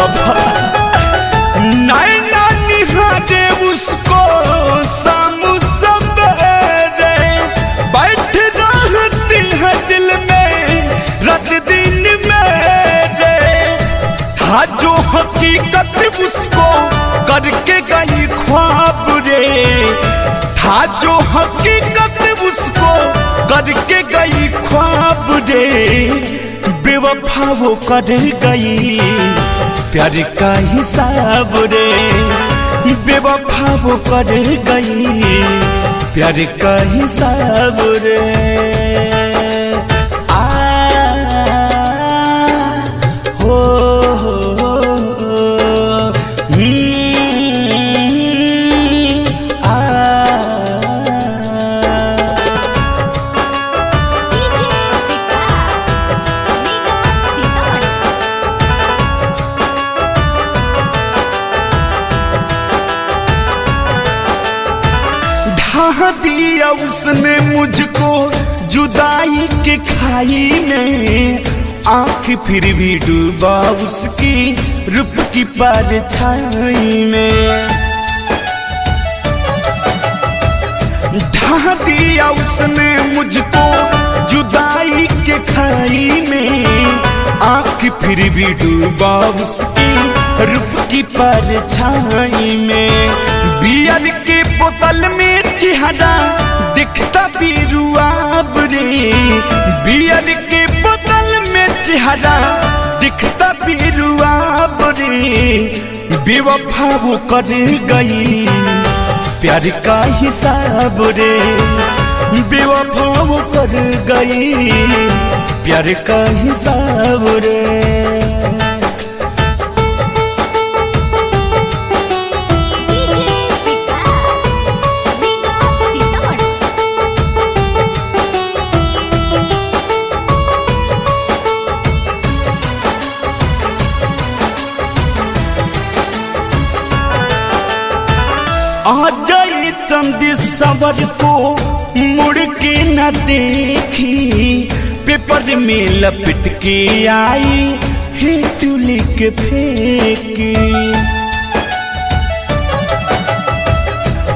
तोहफा। नैना निहारे उसको सामू सवेरे, बैठ रहती है दिल में रात दिन मेरे। था जो हकीकत उसको करके गई ख्वाब रे, था जो हकीकत उसको करके गई ख्वाब रे। बेवफा वो कर गई प्यार का हिसाब रे, बेवफा वो कर गई प्यार का हिसाब रे। ढहा दिया उसने मुझको जुदाई के खाई में, आँख फिर भी डूबा उसकी रूप की परछाई में। ढहा दिया उसने मुझको जुदाई के खाई में, आँख फिर भी डूबा उसकी रूप की परछाई में। बियर के बोतल में चेहरा दिखता भी रुआब रे, बियर के बोतल में चेहरा दिखता भी रुआब रे। बेवफा वो कर गई प्यार का हिसाब रे, बेवफा वो कर गई प्यार का हिसाब रे। आ जाए चंद सवर को मुड़ के न देखी, पेपर में लपट के आई हेट लिख फेंकी।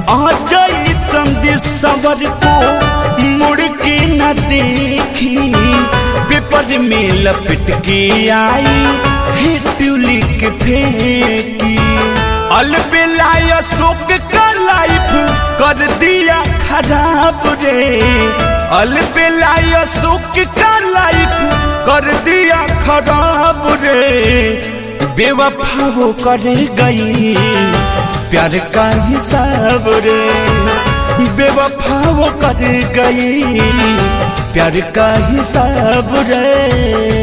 आ जाए चंद सवर को मुड़ के न देखी, पेपर में लपट के आई हेट लिख फेंकी। अलबेला शोक का लाइफ कर दिया खराब रे, अलबेला शोक का लाइफ कर दिया खराब रे। बेवफा वो कर गई प्यार का हिसाब रे, बेवफा वो कर गई प्यार का हिसाब रे।